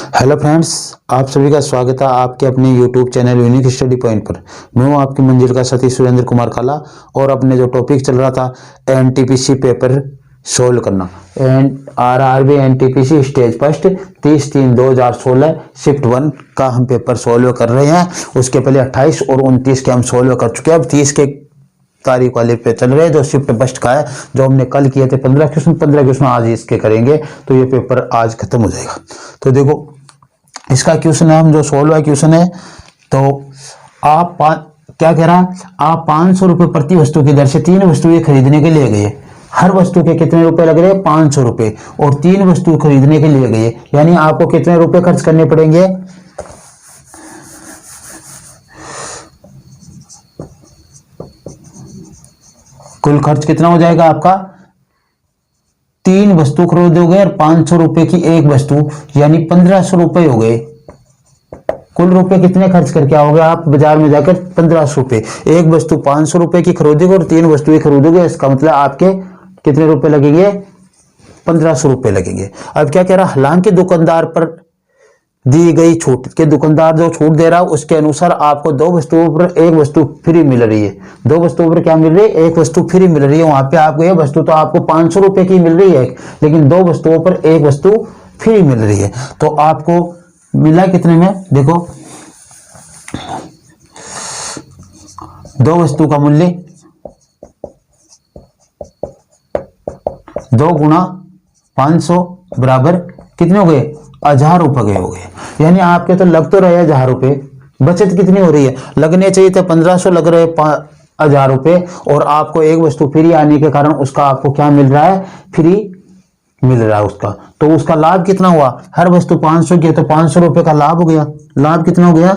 Hello friends, आप सभी का स्वागत है आपके अपने YouTube channel unique study point पर। मैं हूं आपकी मंजिल का सतीश सुरेंद्र कुमार काला और अपने जो टॉपिक चल रहा था एनटीपीसी पेपर सोल्व करना, RRB NTPC stage first 30/3/2016 shift 1 का हम पेपर सोल्व कर रहे हैं। उसके पहले 28 और 29 के हम सोल्व कर चुके हैं। अब 30 के तारीख वाले पे चल रहे हैं जो शिफ्ट फर्स्ट का है, जो हमने कल किए थे 15 क्वेश्चन आज इसके करेंगे, तो ये पेपर आज खत्म हो जाएगा। तो देखो इसका क्वेश्चन है, हम जो सोल्व है क्वेश्चन है, तो आप क्या कह रहा है, आप 500 रुपये प्रति वस्तु की दर से 3 वस्तुएं खरीदने के लिए गए। हर वस्तु के कितने रुपए लग रहे हैं? 500 रुपये, और 3 वस्तु खरीदने के लिए गए, यानी आपको कितने रुपए खर्च करने पड़ेंगे? कुल खर्च कितना हो जाएगा आपका? 3 वस्तु खरीदोगे और 500 रुपए की एक वस्तु, यानी 1500 रुपए हो गए। कुल रुपए कितने खर्च करके आओगे आप बाजार में जाकर? 1500 रुपए। एक वस्तु 500 रुपए की खरीदोगे और 3 वस्तुएं खरीदोगे, इसका मतलब आपके कितने रुपए लगेंगे? 1500 रुपए लगेंगे। अब क्या कह रहा, हालांकि दुकानदार पर दी गई छूट के दुकानदार जो छूट दे रहा है उसके अनुसार आपको 2 वस्तुओं पर एक वस्तु फ्री मिल रही है। 2 वस्तुओं पर क्या मिल रही है? एक वस्तु फ्री मिल रही है। वहां पे आपको ये वस्तु तो आपको 500 रुपए की मिल रही है, लेकिन 2 वस्तुओं पर एक वस्तु फ्री मिल रही है। तो आपको मिला कितने में? देखो 2 वस्तु का मूल्य 2 गुणा 500 बराबर कितने हो गए? 1000 रुपए हो गए। यानी आपके तो लग तो रहे 1000 रुपए, बचत कितनी हो रही है? लगने चाहिए थे 1500, लग रहे 1000 रुपए, और आपको एक वस्तु फ्री आने के कारण उसका आपको क्या मिल रहा है? फ्री मिल रहा है उसका। तो उसका लाभ कितना हुआ? हर वस्तु 500 की है तो 500 रुपए का लाभ हो गया। लाभ कितना हो गया?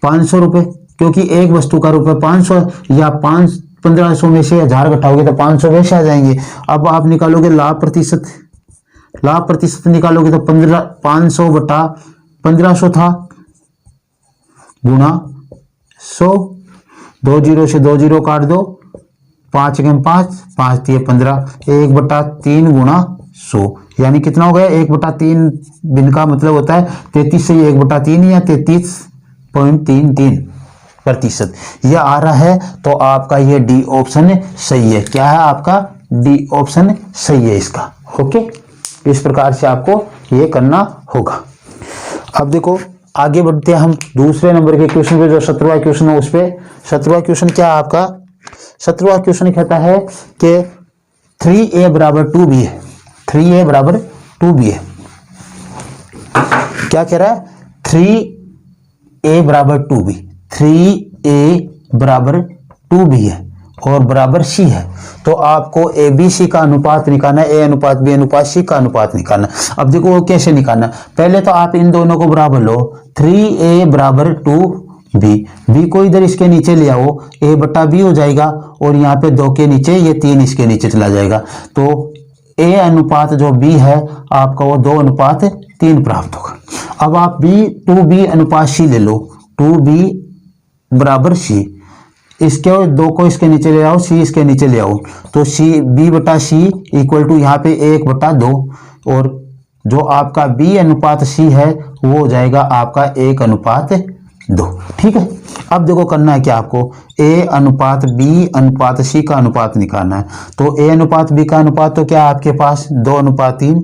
500 रुपए, क्योंकि एक वस्तु का रुपए 500 या 1500 में से 1000 घटाओगे तो 500 वैसे आ जाएंगे। अब आप निकालोगे लाभ प्रतिशत, लाभ प्रतिशत निकालोगे तो 500 बटा 1500 था गुणा 100, 2 जीरो से 2 जीरो काट दो, 5 गेम 5, 5 दिए 15, 1/3 गुणा 100, यानी कितना हो गया? 1/3 दिन का मतलब होता है 33 से 1/3 या 33.33% यह आ रहा है। तो आपका ये डी ऑप्शन सही है। क्या है आपका? डी ऑप्शन सही है इसका। ओके, इस प्रकार से आपको ये करना होगा। अब देखो आगे बढ़ते हैं हम दूसरे नंबर के क्वेश्चन पे, जो 17वां क्वेश्चन है उस पे। 17वां क्वेश्चन क्या है आपका? 17वां क्वेश्चन कहता है कि 3a बराबर 2b है। 3a बराबर 2b है। क्या कह रहा है? 3a बराबर 2b, 3a बराबर 2b है और बराबर c है। तो आपको ए बी सी का अनुपात निकालना है, ए अनुपात बी अनुपात सी का अनुपात निकालना। अब देखो वो कैसे निकालना। पहले तो आप इन दोनों को बराबर लो, 3a बराबर 2b, b को इधर इसके नीचे ले आओ, a बटा b हो जाएगा, और यहाँ पे 2 के नीचे ये 3 इसके नीचे चला जाएगा। तो a अनुपात जो b है आपका वो 2:3 प्राप्त होगा। अब आप 2b अनुपात c ले लो, 2b बराबर c, इसके 2 को इसके नीचे ले आओ, सी इसके नीचे ले आओ, तो सी बी बटा सी इक्वल टू यहाँ पे 1/2, और जो आपका बी अनुपात सी है वो हो जाएगा आपका 1:2। ठीक है। अब देखो करना है क्या आपको? ए अनुपात बी अनुपात सी का अनुपात निकालना है। तो ए अनुपात बी का अनुपात तो क्या आपके पास 2:3,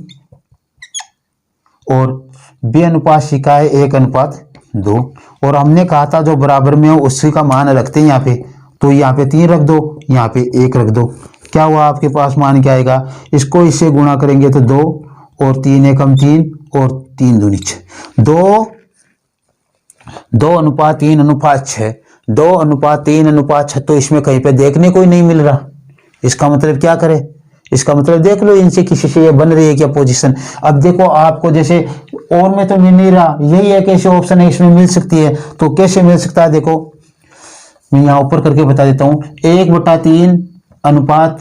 और बी अनुपात सी का है 1:2, और हमने कहा था जो बराबर में हो उसी का मान रखते हैं यहाँ पे, तो यहाँ पे 3 रख दो, यहाँ पे 1 रख दो। क्या हुआ आपके पास? मान क्या आएगा? इसको इससे गुणा करेंगे तो 2 और 3 एकम 3 और 3 दूनी 6, 2:3:6, 2:3:6। तो इसमें कहीं पे देखने को ही नहीं मिल रहा। इसका मतलब क्या करे? इसका मतलब देख लो इनसे किसी से ये बन रही है क्या पोजीशन। अब देखो आपको जैसे और में तो मिल नहीं रहा, यही एक ऐसे ऑप्शन है इसमें मिल सकती है। तो कैसे मिल सकता है? देखो मैं यहां ऊपर करके बता देता हूं। 1/3 अनुपात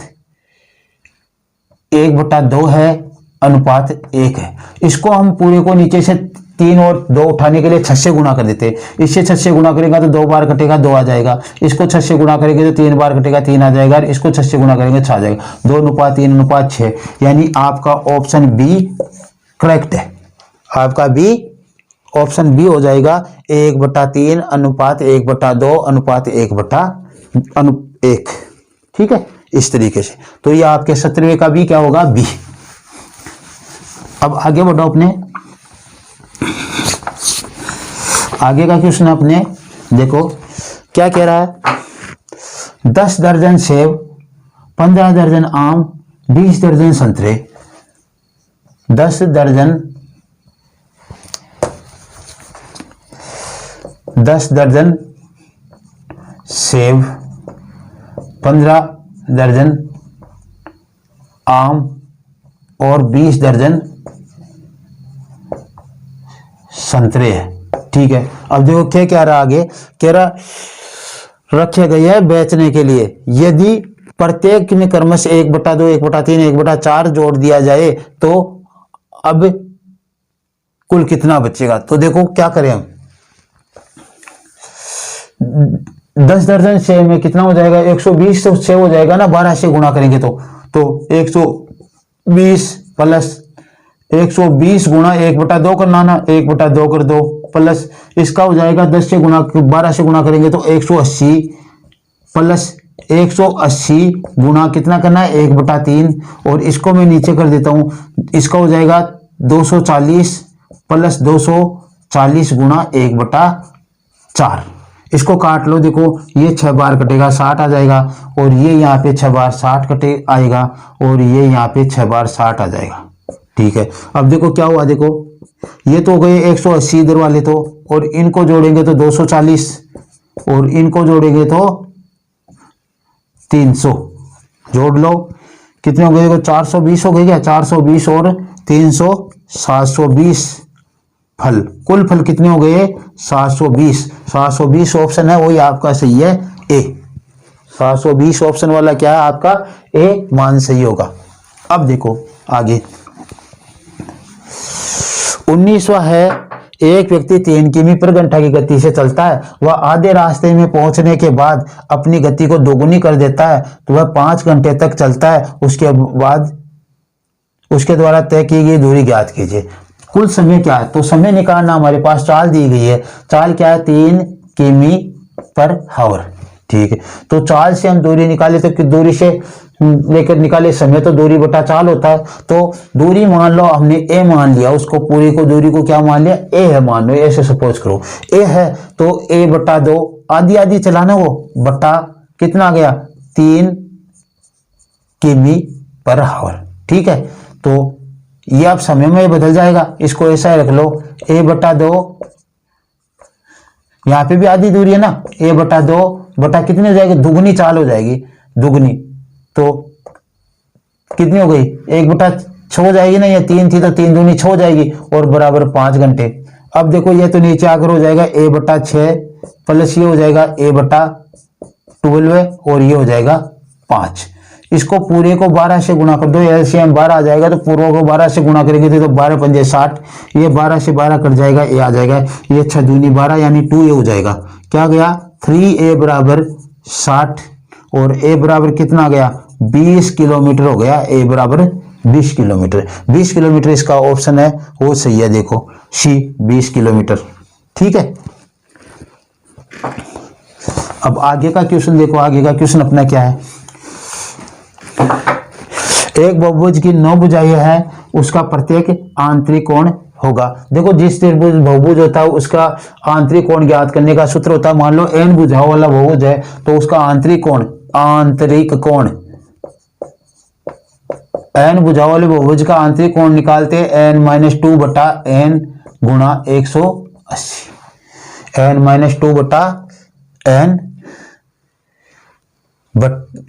1/2 है, अनुपात 1 है। इसको हम पूरे को नीचे से 3 और 2 उठाने के लिए 6 से गुणा कर देते। इससे 6 से गुणा करेगा तो 2 बार कटेगा, 2 आ जाएगा। इसको 6 से गुणा करेंगे तो 3 बार कटेगा, 3 आ जाएगा। और इसको 6 से गुणा करेंगे 6 आ जाएगा। 2:3:6, यानी आपका ऑप्शन बी करेक्ट है। आपका बी, ऑप्शन बी हो जाएगा 1/3 अनुपात 1/2 अनुपात 1/1। ठीक है, इस तरीके से। तो ये आपके 17वें का भी क्या होगा, बी। अब आगे बढ़ो अपने आगे का क्वेश्चन अपने देखो क्या कह रहा है। 10 दर्जन सेब, 15 दर्जन आम, 20 दर्जन संतरे। 10 दर्जन सेब, 15 दर्जन आम और 20 दर्जन संतरे है। ठीक है, अब देखो क्या कह रहा आगे, कह रहा रखे गए हैं बेचने के लिए। यदि प्रत्येक में क्रमश 1/2, 1/3, 1/4 जोड़ दिया जाए तो अब कुल कितना बचेगा। तो देखो क्या करें हम, 10 दर्जन सेब में कितना हो जाएगा, 120 तो सेब हो जाएगा ना, 12 से गुणा करेंगे तो 120 प्लस 120 गुणा 1/2 करना ना, 1/2 कर दो, प्लस इसका हो जाएगा 10 से गुणा 12 से गुणा करेंगे तो 180 प्लस 180 गुणा कितना करना है, 1/3। और इसको मैं नीचे कर देता हूं, इसका हो जाएगा 240 प्लस 240 गुणा 1/4। इसको काट लो, देखो ये 6 बार कटेगा 60 आ जाएगा, और ये यहाँ पे 6 बार 60 कटे आएगा, और ये यहाँ पे 6 बार 60 आ जाएगा। ठीक है, अब देखो क्या हुआ, देखो ये तो हो गए 180 इधर वाले तो, और इनको जोड़ेंगे तो 240 और इनको जोड़ेंगे तो 300, जोड़ लो कितने हो गए, देखो 420 हो गए क्या, 420 और 300 720 फल, कुल फल कितने हो गए 720। 720 ऑप्शन है वही आपका सही है, ए। 720 ऑप्शन वाला क्या है आपका, ए मान सही होगा। अब देखो आगे 19वां है, एक व्यक्ति 3 किमी पर घंटा की गति से चलता है। वह आधे रास्ते में पहुंचने के बाद अपनी गति को दोगुनी कर देता है, तो वह 5 घंटे तक चलता है। उसके बाद उसके द्वारा तय की गई दूरी ज्ञात कीजिए। कुल समय क्या है, तो समय निकालना, हमारे पास चाल दी गई है। चाल क्या है, 3 किमी पर हावर। ठीक है, तो चाल से हम दूरी निकाले तो दूरी से लेकर निकाले समय, तो दूरी बटा चाल होता है। तो दूरी मान लो हमने ए मान लिया, उसको पूरी को दूरी को क्या मान लिया, ए है मान लो, ऐसे सपोज करो ए है, तो a/2 आधी आधी चलाना, वो बटा कितना आ गया 3 किमी पर हावर। ठीक है, तो ये अब समय में बदल जाएगा, इसको ऐसा रख लो a/2, यहाँ पे भी आधी दूरी है ना, a/2 बटा कितनी हो जाएगी, दुगनी चाल हो जाएगी, दुगनी तो कितनी हो गई 1/6 हो जाएगी ना, ये 3 थी तो 3 दूनी 6 हो जाएगी, और बराबर 5 घंटे। अब देखो ये तो नीचे आकर हो जाएगा a/6 प्लस ये हो जाएगा a/12 और ये हो जाएगा 5। इसको पूरे को 12 से गुणा कर दो, एलसीएम 12 आ जाएगा, तो पूर्व को 12 से गुणा करेंगे तो 12 पंजे 60, ये 12 से 12 कट जाएगा, ये आ जाएगा, ये 6 दूनी 12 यानी 2a हो जाएगा। क्या गया 3a बराबर 60, और a बराबर कितना आ गया 20 किलोमीटर हो गया, a बराबर 20 किलोमीटर। 20 किलोमीटर इसका ऑप्शन है वो सही है, देखो सी 20 किलोमीटर। ठीक है, अब आगे का क्वेश्चन देखो, आगे का क्वेश्चन अपना क्या है। एक बहुभुज की 9 भुजाएं हैं, उसका प्रत्येक आंतरिक कोण होगा। देखो जिस त्रिभुज बहुभुज होता है उसका आंतरिक कोण ज्ञात करने का सूत्र होता है, मान लो n भुजाओं वाला बहुभुज है तो उसका आंतरिक कोण n भुजाओं वाले बहुभुज का आंतरिक कोण निकालते हैं n-2 बटा n गुणा 180, n-2 बटा n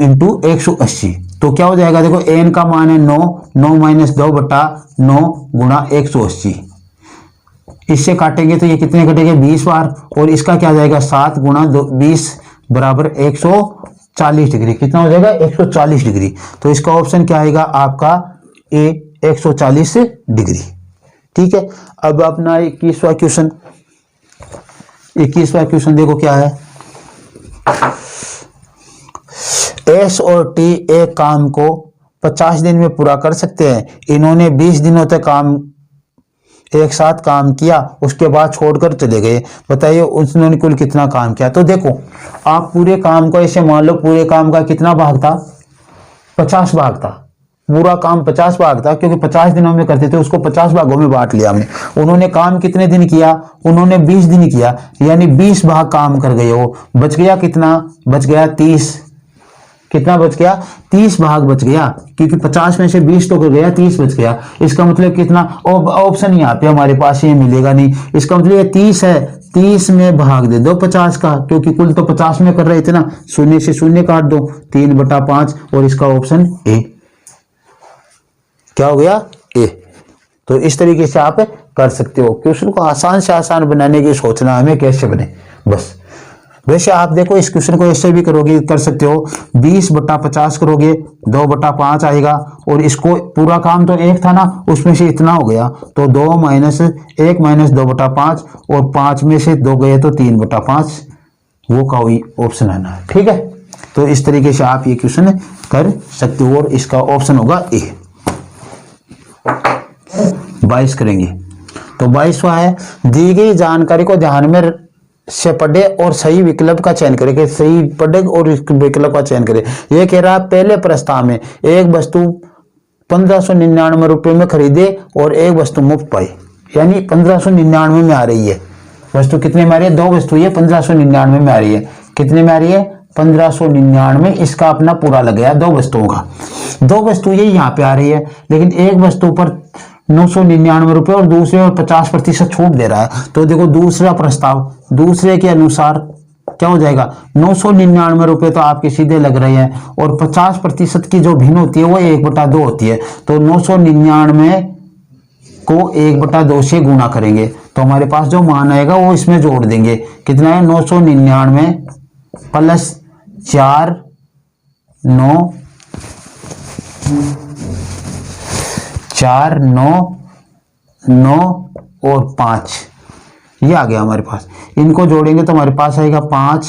इंटू 180। तो क्या हो जाएगा, देखो n का मान है 9, 9 - 2 बटा 9 गुणा 180। इससे काटेंगे तो ये कितने कटेंगे 20 बार, और इसका क्या जाएगा 7 गुणा 20 बराबर 140 डिग्री। कितना हो जाएगा 140 डिग्री। तो इसका ऑप्शन क्या आएगा आपका ए 140 डिग्री। ठीक है, अब अपना 21वां क्वेश्चन देखो क्या है। एस और टी एक काम को 50 दिन में पूरा कर सकते हैं। इन्होंने 20 दिनों तक काम एक साथ काम किया, उसके बाद छोड़कर चले गए, बताइए उन्होंने कुल कितना काम किया। तो देखो आप पूरे काम को ऐसे मान लो, पूरे काम का कितना भाग था, 50 भाग था, पूरा काम 50 भाग था, क्योंकि 50 दिनों में करते थे, उसको 50 भागों में बांट लिया हमने। उन्होंने काम कितने दिन किया, उन्होंने 20 दिन किया, यानी 20 भाग काम कर गए हो, बच गया कितना, बच गया 30। कितना बच गया, 30 भाग बच गया, क्योंकि 50 में से 20 तो कर गया, 30 बच गया। इसका मतलब कितना, ऑप्शन यहाँ पे हमारे पास ये मिलेगा नहीं, इसका मतलब ये 30 है, 30 में भाग दे दो 50 का, क्योंकि कुल तो 50 में कर रहे थे ना, शून्य से शून्य काट दो, 3/5, और इसका ऑप्शन ए क्या हो गया, ए। तो इस तरीके से आप कर सकते हो। क्वेश्चन को आसान से आसान बनाने की सोचना हमें कैसे बने बस। वैसे आप देखो इस क्वेश्चन को ऐसे भी करोगे, कर सकते हो 20/50 करोगे, 2/5 आएगा, और इसको पूरा काम तो एक था ना, उसमें से इतना हो गया, तो 2 - 1 - 2/5, और 5 में से 2 गए तो 3/5, वो का वही ऑप्शन है ना। ठीक है, तो इस तरीके से आप ये क्वेश्चन कर सकते हो, और इसका ऑप्शन होगा ए। 22 करेंगे, तो 22वां है, दी गई जानकारी को ध्यान में से पढ़े और सही विकल्प का चयन करें, सही पढ़े और विकल्प का चयन करें। यह कह रहा है पहले प्रस्ताव में एक वस्तु 1599 रुपए में खरीदे और एक वस्तु मुफ्त पाई, यानी 1599 में आ रही है वस्तु, कितने में आ रही है, 2 वस्तु ये 1599 में आ रही है, कितने में आ रही है, 1599। इसका अपना पूरा लग गया 2 वस्तुओं का, 2 वस्तु ये यहाँ पे आ रही है, लेकिन एक वस्तु पर 999 रुपए और दूसरे और 50% छूट दे रहा है। तो देखो दूसरा प्रस्ताव, दूसरे के अनुसार क्या हो जाएगा, 999 रुपए तो आपके सीधे लग रहे हैं, और 50% की जो भिन्न होती है वो 1/2 होती है। तो 999 को 1/2 से गुणा करेंगे, तो हमारे पास जो मान आएगा वो इसमें जोड़ देंगे, कितना है, 999 प्लस 4 9 4 9 9 और 5, ये आ गया हमारे पास। इनको जोड़ेंगे तो हमारे पास आएगा 5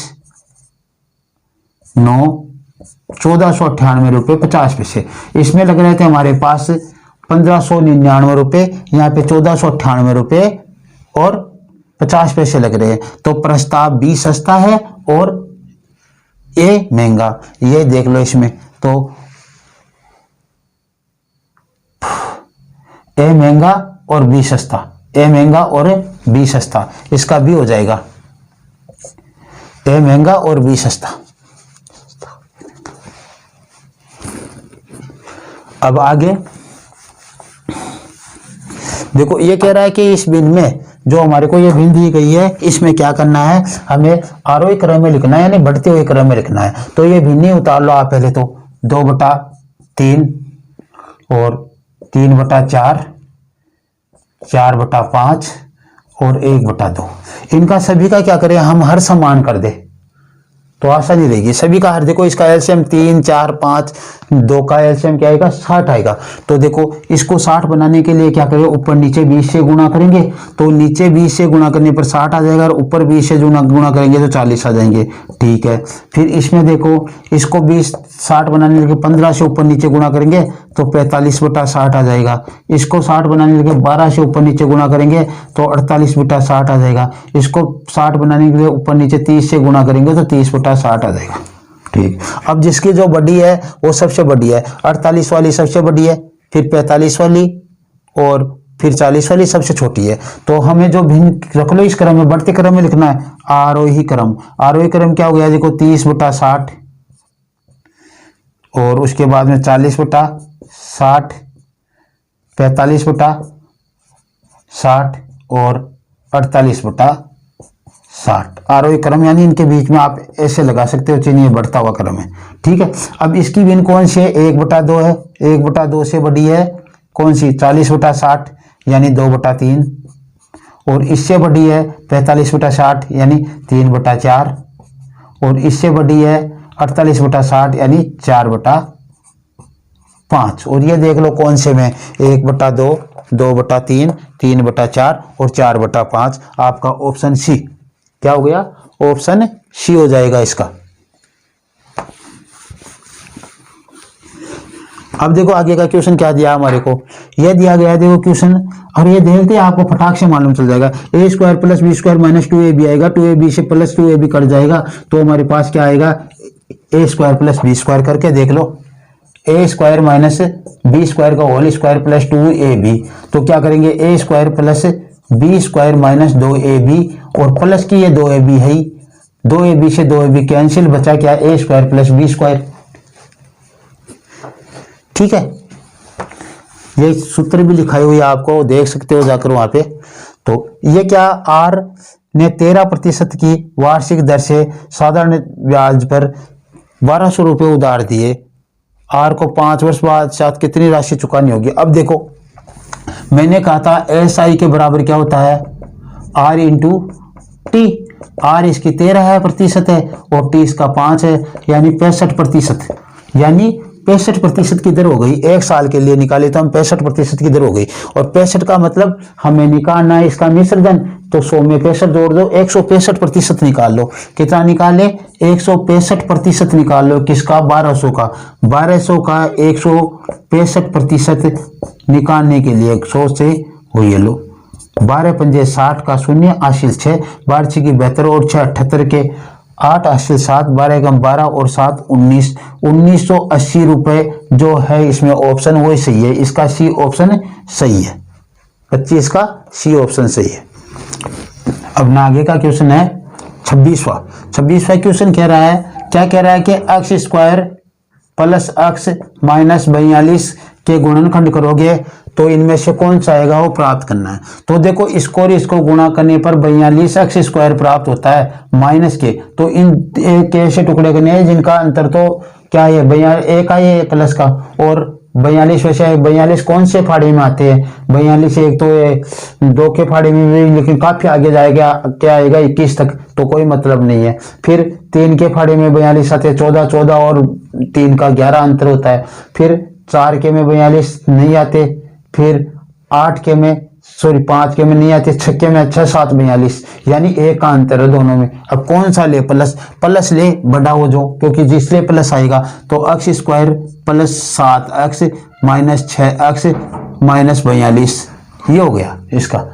9 1498 रुपये 50 पैसे। इसमें लग रहे थे हमारे पास 1599 रुपये, यहाँ पे 1498 रुपये और 50 पैसे लग रहे हैं। तो प्रस्ताव बी सस्ता है और ए महंगा, ये देख लो इसमें, तो ए महंगा और बी सस्ता, ए महंगा और बी सस्ता, इसका बी हो जाएगा, ए महंगा और बी सस्ता। अब आगे देखो, ये कह रहा है कि इस बिन में जो हमारे को ये बिन दी गई है, इसमें क्या करना है, हमें आरोही क्रम में लिखना है, यानी बढ़ते हुए क्रम में लिखना है। तो ये भिन्नी उतार लो आप पहले, तो 2/3 और 3/4, 4/5 और 1/2। इनका सभी का क्या करें, हम हर समान कर दे तो आसानी रहेगी। सभी का हर, देखो इसका एलसीएम 3 4 5, 2 का एलसीएम क्या आएगा, 60 आएगा। तो देखो इसको 60 बनाने के लिए क्या करें, ऊपर नीचे 20 से गुणा करेंगे, तो नीचे 20 से गुणा करने पर 60 आ जाएगा, और ऊपर 20 से गुणा करेंगे तो 40 आ जाएंगे। ठीक है, फिर इसमें देखो इसको 60 बनाने के 15 से ऊपर नीचे गुणा करेंगे तो 45/60 आ जाएगा। इसको 60 बनाने के 12 से ऊपर नीचे गुणा करेंगे तो 48/60 आ जाएगा। इसको 60 बनाने के लिए ऊपर नीचे 30 से गुणा करेंगे तो 30/60 आ जाएगा। ठीक, अब जिसकी जो बड़ी है वो सबसे बड़ी है, 48 वाली सबसे बड़ी है, फिर 45 वाली और फिर 40 वाली सबसे छोटी है। तो हमें जो भिन्न रख लो इस क्रम में, बढ़ते क्रम में लिखना है, आरोही क्रम। आरोही क्रम क्या हो गया, देखो 30/60 और उसके बाद में 40/60, 45/60 और 48/60 आरोही क्रम, यानी इनके बीच में आप ऐसे लगा सकते हो, चलिए बढ़ता हुआ क्रम है। ठीक है, अब इसकी भिन्न कौन सी है, 1/2 है, 1/2 से बड़ी है कौन सी, 40/60 यानी 2/3, और इससे बड़ी है 45/60 यानी 3/4, और इससे बड़ी है 48/60 यानी 4/5। और ये देख लो कौन से में, 1/2, 2/3, 3/4 और 4/5। आपका ऑप्शन सी क्या हो गया, ऑप्शन सी हो जाएगा इसका। अब देखो आगे का क्वेश्चन क्या दिया हमारे को, ये दिया गया है देखो क्वेश्चन, और ये देखते हैं आपको फटाक से मालूम चल जाएगा। A square plus B square minus 2ab आएगा, 2ab से प्लस 2ab कट जाएगा, तो हमारे पास क्या आएगा, A square plus B square करके देख लो, A square minus B square का होल स्क्वायर प्लस 2ab, तो क्या करेंगे, A square plus B square minus 2ab, और प्लस की ये 2ab है, 2ab से 2ab कैंसिल, बचा क्या, ए स्क्वायर प्लस बी स्क्वायर। ठीक है, ये सूत्र भी लिखाई हुई है आपको, देख सकते हो जाकर वहां पे। तो ये क्या, आर ने 13% की वार्षिक दर से साधारण ब्याज पर 1200 रुपये उधार दिए, आर को 5 वर्ष बाद साथ कितनी राशि चुकानी होगी। अब देखो मैंने कहा था एस आई के बराबर क्या होता है, आर इंटू टी, आर इसकी 13% है और टी इसका 5 है, यानी 65%, यानी 65% की दर हो गई। एक साल के लिए निकाले तो हम 65% की दर हो गई, और 65 का मतलब हमें निकालना है इसका मिश्र धन, तो 100 में 65 जोड़ दो, 165% निकाल लो। कितना निकाले, 165% निकाल लो, किसका, 1200 का, 1200 का 165% निकालने के लिए 100 से हो, ये लो 12 पंजे 60 का शून्य, आशील 6, 12 की 72 और 6 78 के 8 आशील 7, 12 कम 12 और 7 19, 1980 रुपये जो है इसमें ऑप्शन वो सही है, इसका सी ऑप्शन सही है, 25 का सी ऑप्शन सही है। अब ना आगे का क्वेश्चन है 26वां क्वेश्चन कह रहा है, क्या कह रहा है कि x square plus x minus 42 के गुणनखंड करोगे तो इनमें से कौन सा आएगा वो प्राप्त करना है। तो देखो इसको और इसको गुणा करने पर 42 एक्स स्क्वायर प्राप्त होता है माइनस के, तो इन एक ऐसे टुकड़े करने हैं जिनका अंतर तो क्या है, 42 का ये प्लस का, और 42 वैसे 42 कौन से फाड़े में आते हैं, 42 एक तो 2 के फाड़े में भी, लेकिन काफी आगे जाएगा, क्या आएगा 21 तक, तो कोई मतलब नहीं है। फिर 3 के फाड़े में 42 आते हैं, 14 और 3 का 11 अंतर होता है। फिर 4 के में 42 नहीं आते, फिर 5 के में नहीं आते, 6 के में 6 7 42, यानी 1 का अंतर है दोनों में। अब कौन सा ले, प्लस ले बड़ा हो जो, क्योंकि जिसले प्लस आएगा तो x square plus 7 x minus 6 x minus 42, ये हो गया इसका।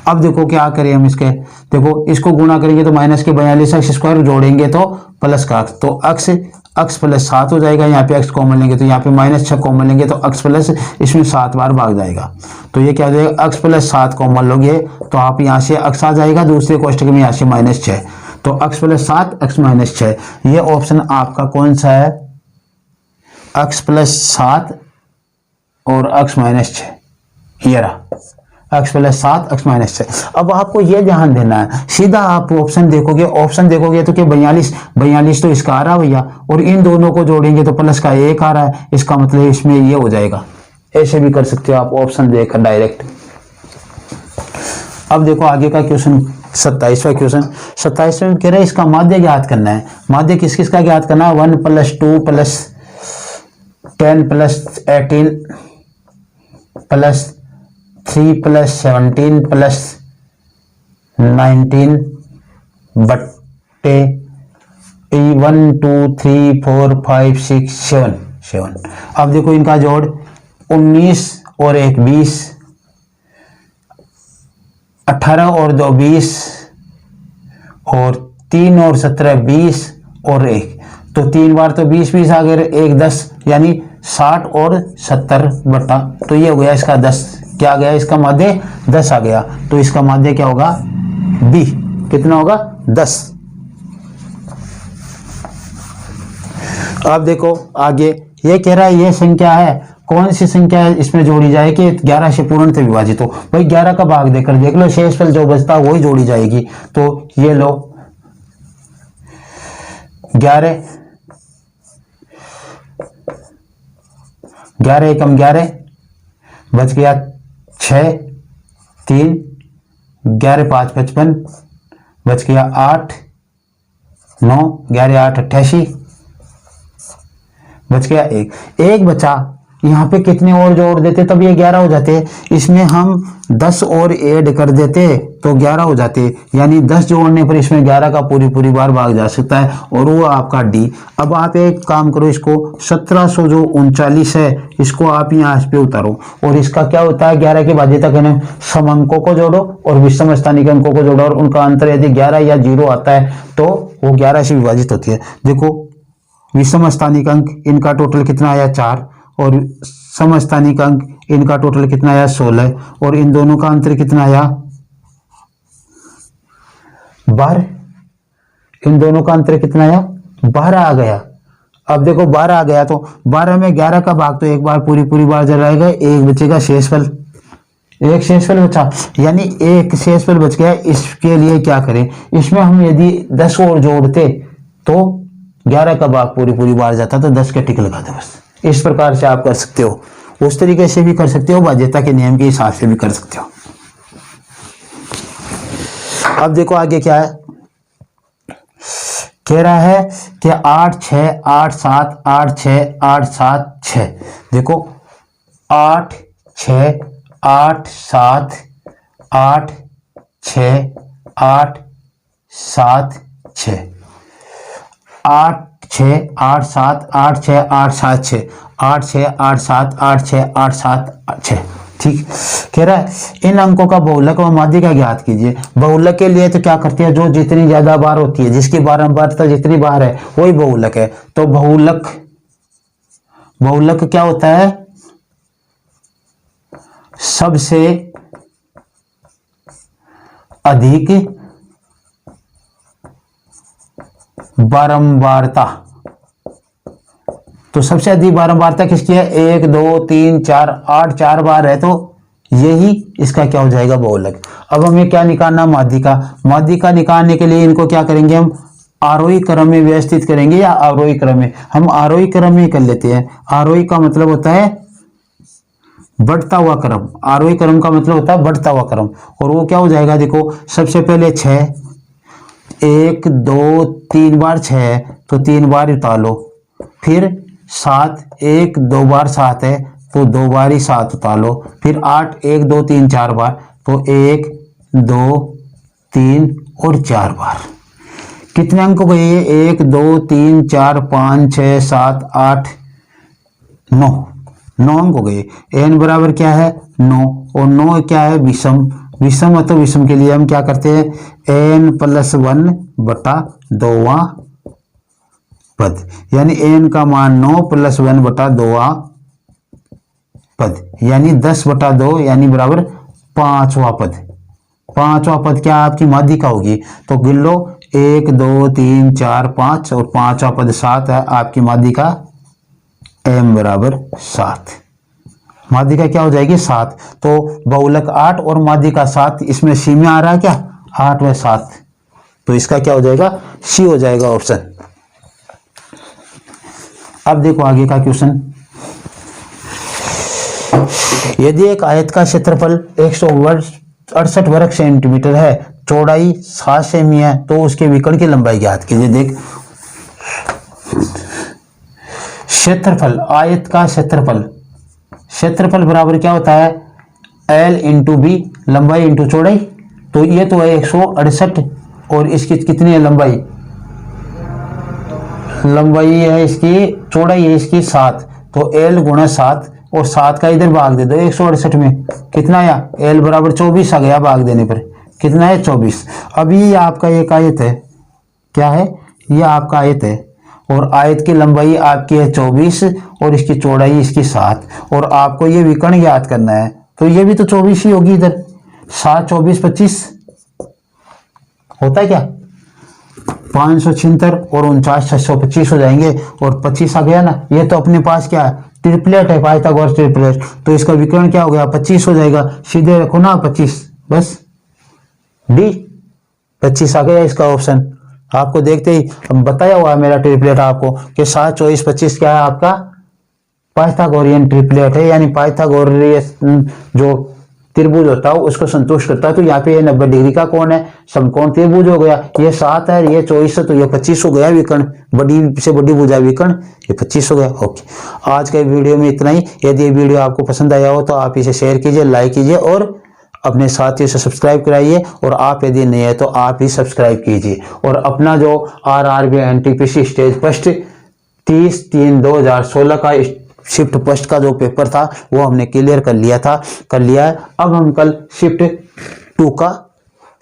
अब देखो क्या करें हम इसके, देखो इसको गुणा करेंगे तो माइनस के 42 एक्स स्क्वायर जोड़ेंगे तो प्लस का एक्स, तो एक्स प्लस 7 हो जाएगा, यहाँ पे एक्स कॉमन लेंगे तो यहाँ पे माइनस 6 कॉमन लेंगे तो एक्स प्लस इसमें 7 बार भाग जाएगा, तो ये क्या हो जाएगा, एक्स प्लस 7 कॉमन लोगे तो आप यहाँ से एक्स आ जाएगा, दूसरे कोष्टक में यहाँ से माइनस 6, तो एक्स प्लस 7 एक्स माइनस 6, ये ऑप्शन आपका कौन सा है, एक्स प्लस 7 और एक्स माइनस 6, ये रहा एक्स प्लस 7 एक्स माइनस 6। अब आपको ये ध्यान देना है, सीधा आप ऑप्शन देखोगे तो क्या 42 तो इसका आ रहा भैया, और इन दोनों को जोड़ेंगे तो प्लस का 1 आ रहा है, इसका मतलब इसमें ये हो जाएगा। ऐसे भी कर सकते हो आप ऑप्शन देखकर डायरेक्ट। अब देखो आगे का क्वेश्चन 27वां क्वेश्चन, 27वें में कह रहा है इसका माध्य ज्ञात करना है। माध्य किस किस का ज्ञात करना है, 1 + 2 + 10 + 18 + 3 + 17 + 19 बट्टे 1 2 3 4 5 6 7। अब देखो इनका जोड़ 19 और 1 20, 18 और 2 20, और 3 और 17 20 और 1, तो 3 बार तो 20 आ गए, 1 10, यानी 60 और 70 बट्टा, तो ये हो गया इसका 10, क्या आ गया इसका माध्य 10 आ गया, तो इसका माध्य क्या होगा, बी, कितना होगा 10। अब देखो आगे ये कह रहा है ये संख्या है, कौन सी संख्या इसमें जोड़ी जाए कि 11 से पूर्णतः विभाजित हो। भाई 11 का भाग देकर देख लो, शेषफल जो बचता है वही जोड़ी जाएगी, तो ये लो 11 एकम 11 बच गया 6 3 11 5 55 बच गया 8 9 11 8 88 बच गया 1 बचा, यहाँ पे कितने और जोड़ देते तब ये 11 हो जाते। इसमें हम 10 और ऐड कर देते तो 11 हो जाते, यानी 10 जोड़ने पर इसमें 11 का पूरी पूरी बार भाग जा सकता है और वो आपका डी। अब आप एक काम करो, इसको 1700 जो 39 है इसको आप यहाँ पे उतारो और इसका क्या होता है 11 की बाध्यता कहना, सम अंकों को जोड़ो और विषम स्थानिक अंकों को जोड़ो और उनका अंतर यदि 11 या 0 आता है तो वो 11 से विभाजित होती है। देखो विषम स्थानिक अंक इनका टोटल कितना आया 4 और समस्थानिक अंक इनका टोटल कितना आया 16 और इन दोनों का अंतर कितना आया 12। इन दोनों का अंतर कितना आया 12 आ गया। अब देखो 12 आ गया तो 12 में 11 का भाग तो एक बार पूरी पूरी बार जलाएगा, एक बचेगा शेषफल, एक शेषफल बचा, यानी एक शेषफल बच गया। इसके लिए क्या करें, इसमें हम यदि 10 और जोड़ते तो 11 का भाग पूरी पूरी बार जाता तो 10 के टिक लगा दे बस। इस प्रकार से आप कर सकते हो, उस तरीके से भी कर सकते हो, बाध्यता के नियम के हिसाब से भी कर सकते हो। अब देखो आगे क्या है, कह रहा है कि 8 6 8 7 8 6 8 7 6। देखो 8 6 8 7 8 6 8 7 6 8 6 8 7 8 6 8 7 6 8 6 8 7 8 6 8 7 6। ठीक कह रहा है इन अंकों का बहुलक व माध्यिका ज्ञात कीजिए। बहुलक के लिए तो क्या करते हैं, जो जितनी ज्यादा बार होती है, जिसकी बारंबारता जितनी बार है वही बहुलक है। तो बहुलक, बहुलक क्या होता है, सबसे अधिक बारंबारता। तो सबसे अधिक बारंबारता किसकी है, 1 2 3 4 8 4 बार है, तो यही इसका क्या हो जाएगा बहुलक। अब हमें क्या निकालना, माध्यिका। माध्यिका निकालने के लिए इनको क्या करेंगे, हम आरोही क्रम में व्यवस्थित करेंगे या अवरोही क्रम में। हम आरोही क्रम में कर लेते हैं। आरोही का मतलब होता है बढ़ता हुआ क्रम, आरोही क्रम का मतलब होता है बढ़ता हुआ क्रम। और वो क्या हो जाएगा, देखो सबसे पहले 6, 1 2 3 बार 6 तो 3 बार उतार लो, फिर 7, 1 2 बार 7 है तो 2 बार ही 7 उतार लो, फिर 8 1 2 3 4 बार तो 1 2 3 और 4 बार। कितने अंक हो गए, 1 2 3 4 5 6 7 8 9, 9 अंक हो गए। n बराबर क्या है 9 और 9 क्या है विषम। विषम है तो विषम के लिए हम क्या करते हैं, n+1 बटा 2वां पद, यानी n का मान 9 + 1 बटा 2वां पद, यानी 10 बटा 2 यानी बराबर 5वां पद। 5वां पद क्या आपकी माध्यिका होगी, तो गिन लो 1 2 3 4 5 और 5वां पद 7 है आपकी माध्यिका m बराबर 7। माध्यिका क्या हो जाएगी 7। तो बहुलक 8 और माध्यिका 7, इसमें सी में आ रहा है क्या 8 व 7, तो इसका क्या हो जाएगा सी हो जाएगा ऑप्शन। अब देखो आगे का क्वेश्चन, यदि एक आयत का क्षेत्रफल 168 वर्ग सेंटीमीटर है, चौड़ाई 7 सेमी है, तो उसके विकर्ण की लंबाई ज्ञात कीजिए। देख क्षेत्रफल, आयत का क्षेत्रफल, क्षेत्रफल बराबर क्या होता है L इंटू बी, लंबाई इंटू चौड़ाई। तो ये तो है 168 और इसकी कितनी है लंबाई, लंबाई है इसकी, चौड़ाई है इसकी 7, तो L गुणा 7 और 7 का इधर भाग दे दो 168 में, कितना आया L बराबर 24 आ गया, भाग देने पर कितना है 24। अब ये आपका एक आयत है, क्या है ये आपका आयत है और आयत की लंबाई आपकी है 24 और इसकी चौड़ाई इसकी 7 और आपको ये विकर्ण ज्ञात करना है, तो ये भी तो 24 ही होगी इधर, 7 24 25 होता है क्या 576 और 49 625 हो जाएंगे और 25 आ गया ना। ये तो अपने पास क्या है ट्रिपलेट है, पाइथागोरस ट्रिपलेट, तो इसका विकर्ण क्या हो गया 25 हो जाएगा, सीधे रखो ना 25, बस डी 25 आ गया इसका ऑप्शन। आपको देखते ही बताया हुआ है मेरा ट्रिपलेट आपको कि 7 24 25 क्या है आपका पाइथागोरियन ट्रिपलेट है, यानी पाइथागोरियस जो त्रिभुज होता है उसको संतुष्ट करता है। तो यहाँ पे ये 90 डिग्री का कौन है, समकोण त्रिभुज हो गया। ये 7 है, ये 24 है, तो ये 25 हो गया विकर्ण, बड़ी से बड़ी भुजा विकर्ण, ये 25 हो गया। ओके, आज के वीडियो में इतना ही। यदि ये वीडियो आपको पसंद आया हो तो आप इसे शेयर कीजिए, लाइक कीजिए और अपने साथियों से सब्सक्राइब कराइए। और आप यदि नए हैं तो आप ही सब्सक्राइब कीजिए। और अपना जो RRB NTPC स्टेज फर्स्ट 30/3/2016 का शिफ्ट फर्स्ट का जो पेपर था वो हमने क्लियर कर लिया है। अब हम कल शिफ्ट 2 का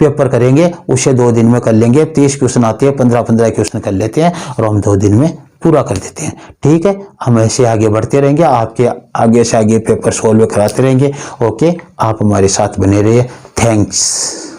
पेपर करेंगे, उसे 2 दिन में कर लेंगे। 30 क्वेश्चन आते हैं, 15-15 क्वेश्चन कर लेते हैं और हम 2 दिन में पूरा कर देते हैं। ठीक है, हम ऐसे आगे बढ़ते रहेंगे, आपके आगे से आगे पेपर सोल्व कराते रहेंगे। ओके, आप हमारे साथ बने रहिए। थैंक्स।